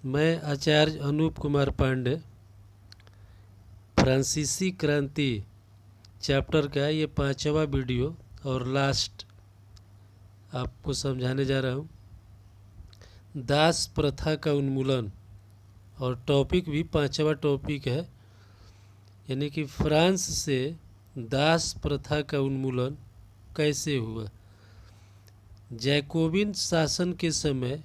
मैं आचार्य अनूप कुमार पांडे फ्रांसीसी क्रांति चैप्टर का ये 5वां वीडियो और लास्ट आपको समझाने जा रहा हूँ। दास प्रथा का उन्मूलन, और टॉपिक भी 5वां टॉपिक है, यानी कि फ्रांस से दास प्रथा का उन्मूलन कैसे हुआ। जैकोबिन शासन के समय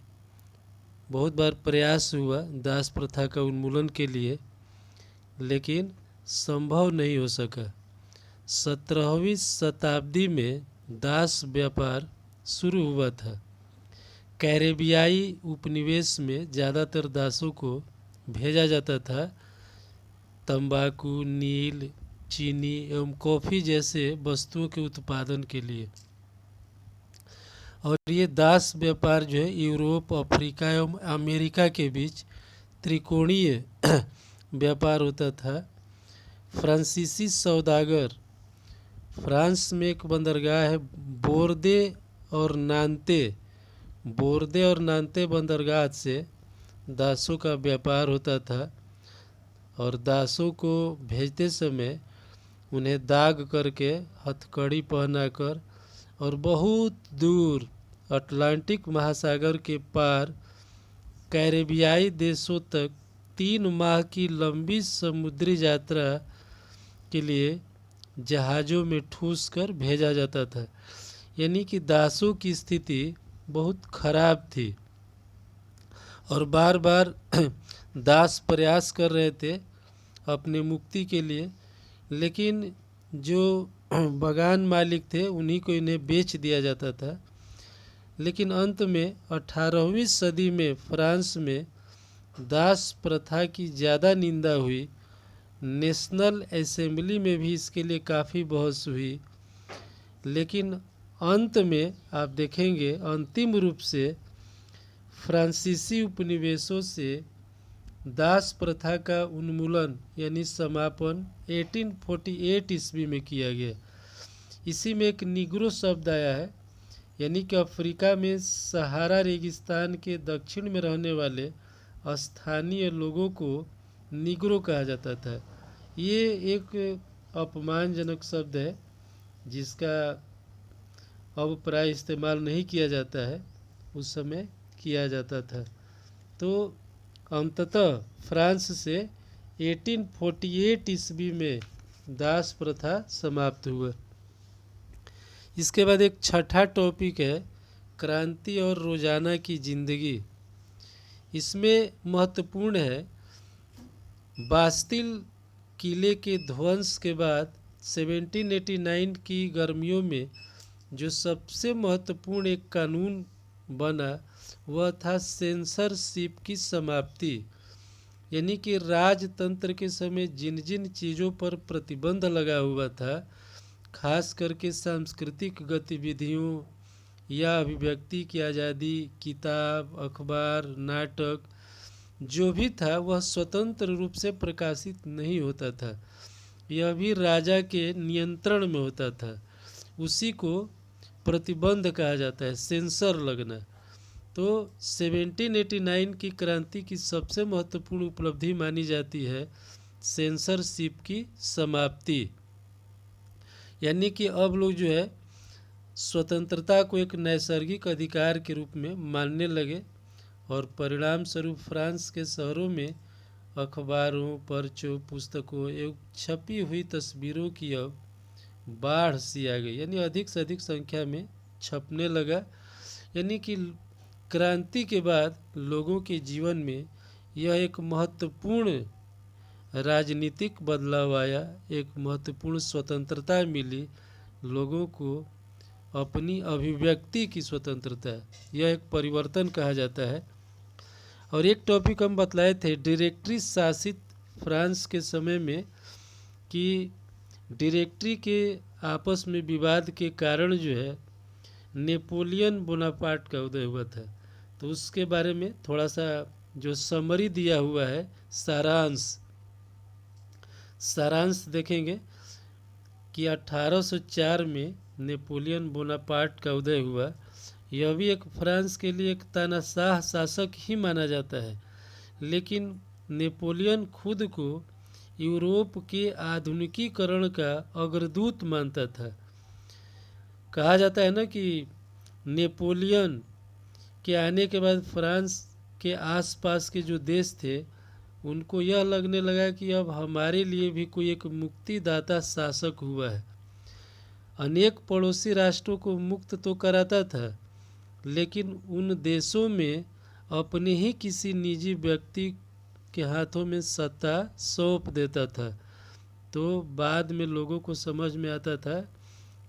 बहुत बार प्रयास हुआ दास प्रथा का उन्मूलन के लिए, लेकिन संभव नहीं हो सका। 17वीं शताब्दी में दास व्यापार शुरू हुआ था। कैरेबियाई उपनिवेश में ज़्यादातर दासों को भेजा जाता था तंबाकू, नील, चीनी एवं कॉफ़ी जैसे वस्तुओं के उत्पादन के लिए। और ये दास व्यापार जो है यूरोप, अफ्रीका एवं अमेरिका के बीच त्रिकोणीय व्यापार होता था। फ्रांसीसी सौदागर, फ्रांस में एक बंदरगाह है बोर्दे और नांते बंदरगाह से दासों का व्यापार होता था। और दासों को भेजते समय उन्हें दाग करके, हथकड़ी पहनाकर और बहुत दूर अटलांटिक महासागर के पार कैरेबियाई देशों तक 3 माह की लंबी समुद्री यात्रा के लिए जहाज़ों में ठूस कर भेजा जाता था। यानी कि दासों की स्थिति बहुत खराब थी और बार बार दास प्रयास कर रहे थे अपने मुक्ति के लिए, लेकिन जो बगान मालिक थे उन्हीं को इन्हें बेच दिया जाता था। लेकिन अंत में 18वीं सदी में फ्रांस में दास प्रथा की ज़्यादा निंदा हुई। नेशनल असेंबली में भी इसके लिए काफ़ी बहस हुई, लेकिन अंत में आप देखेंगे अंतिम रूप से फ्रांसीसी उपनिवेशों से दास प्रथा का उन्मूलन यानी समापन 1848 ईस्वी में किया गया। इसी में एक निग्रो शब्द आया है, यानी कि अफ्रीका में सहारा रेगिस्तान के दक्षिण में रहने वाले स्थानीय लोगों को निग्रो कहा जाता था। ये एक अपमानजनक शब्द है जिसका अब प्राय इस्तेमाल नहीं किया जाता है, उस समय किया जाता था। तो अंततः फ्रांस से 1848 ईस्वी में दास प्रथा समाप्त हुआ। इसके बाद एक छठा टॉपिक है क्रांति और रोजाना की जिंदगी। इसमें महत्वपूर्ण है बास्तिल किले के ध्वंस के बाद 1789 की गर्मियों में जो सबसे महत्वपूर्ण एक कानून बना वह था सेंसरशिप की समाप्ति। यानी कि राजतंत्र के समय जिन जिन चीज़ों पर प्रतिबंध लगा हुआ था, खास करके सांस्कृतिक गतिविधियों या अभिव्यक्ति की आज़ादी, किताब, अखबार, नाटक, जो भी था वह स्वतंत्र रूप से प्रकाशित नहीं होता था। यह भी राजा के नियंत्रण में होता था। उसी को प्रतिबंध कहा जाता है, सेंसर लगना। तो 1789 की क्रांति की सबसे महत्वपूर्ण उपलब्धि मानी जाती है सेंसरशिप की समाप्ति। यानी कि अब लोग जो है स्वतंत्रता को एक नैसर्गिक अधिकार के रूप में मानने लगे, और परिणाम स्वरूप फ्रांस के शहरों में अखबारों, पर्चों, पुस्तकों एवं छपी हुई तस्वीरों की अब बाढ़ सी आ गई, यानी अधिक से अधिक संख्या में छपने लगा। यानी कि क्रांति के बाद लोगों के जीवन में यह एक महत्वपूर्ण राजनीतिक बदलाव आया, एक महत्वपूर्ण स्वतंत्रता मिली लोगों को, अपनी अभिव्यक्ति की स्वतंत्रता। यह एक परिवर्तन कहा जाता है। और एक टॉपिक हम बतलाए थे डायरेक्टरी शासित फ्रांस के समय में कि डायरेक्टरी के आपस में विवाद के कारण जो है नेपोलियन बोनापार्ट का उदय हुआ था। तो उसके बारे में थोड़ा सा जो समरी दिया हुआ है, सारांश देखेंगे कि 1804 में नेपोलियन बोनापार्ट का उदय हुआ। यह भी एक फ्रांस के लिए एक तानाशाह शासक ही माना जाता है, लेकिन नेपोलियन खुद को यूरोप के आधुनिकीकरण का अग्रदूत मानता था। कहा जाता है ना कि नेपोलियन के आने के बाद फ्रांस के आसपास के जो देश थे उनको यह लगने लगा कि अब हमारे लिए भी कोई एक मुक्तिदाता शासक हुआ है। अनेक पड़ोसी राष्ट्रों को मुक्त तो कराता था, लेकिन उन देशों में अपने ही किसी निजी व्यक्ति के हाथों में सत्ता सौंप देता था। तो बाद में लोगों को समझ में आता था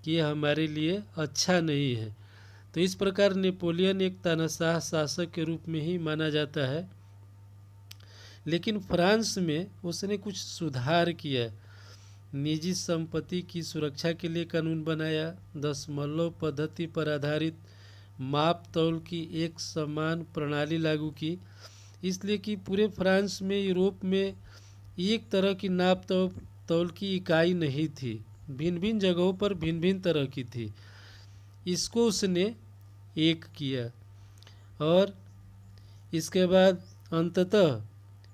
कि यह हमारे लिए अच्छा नहीं है। तो इस प्रकार नेपोलियन एक तानाशाह शासक के रूप में ही माना जाता है। लेकिन फ्रांस में उसने कुछ सुधार किया। निजी संपत्ति की सुरक्षा के लिए कानून बनाया, दशमलव पद्धति पर आधारित माप तौल की एक समान प्रणाली लागू की, इसलिए कि पूरे फ्रांस में यूरोप में एक तरह की नाप तौल की इकाई नहीं थी, भिन्न भिन्न जगहों पर भिन्न भिन्न तरह की थी। इसको उसने एक किया और इसके बाद अंततः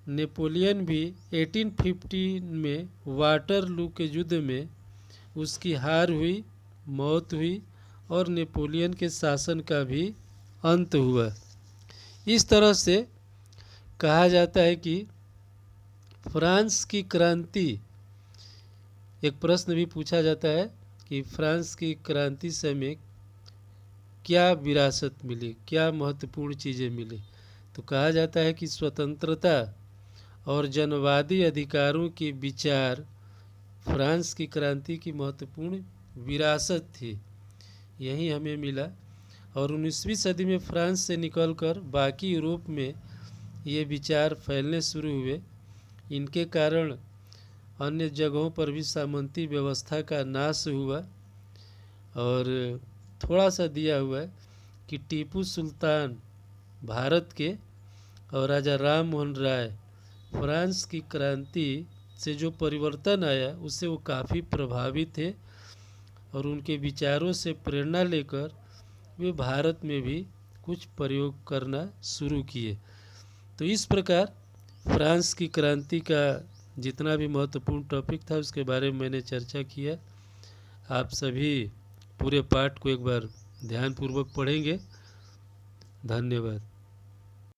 नेपोलियन भी 1815 में वाटरलू के युद्ध में उसकी हार हुई, मौत हुई और नेपोलियन के शासन का भी अंत हुआ। इस तरह से कहा जाता है कि फ्रांस की क्रांति, एक प्रश्न भी पूछा जाता है कि फ्रांस की क्रांति से हमें क्या विरासत मिली, क्या महत्वपूर्ण चीज़ें मिली। तो कहा जाता है कि स्वतंत्रता और जनवादी अधिकारों के विचार फ्रांस की क्रांति की महत्वपूर्ण विरासत थी, यही हमें मिला। और 19वीं सदी में फ्रांस से निकलकर बाकी यूरोप में ये विचार फैलने शुरू हुए। इनके कारण अन्य जगहों पर भी सामंती व्यवस्था का नाश हुआ। और थोड़ा सा दिया हुआ है कि टीपू सुल्तान भारत के और राजा राम मोहन राय फ्रांस की क्रांति से जो परिवर्तन आया उससे वो काफ़ी प्रभावित थे और उनके विचारों से प्रेरणा लेकर वे भारत में भी कुछ प्रयोग करना शुरू किए। तो इस प्रकार फ्रांस की क्रांति का जितना भी महत्वपूर्ण टॉपिक था उसके बारे में मैंने चर्चा किया। आप सभी पूरे पाठ को एक बार ध्यानपूर्वक पढ़ेंगे। धन्यवाद।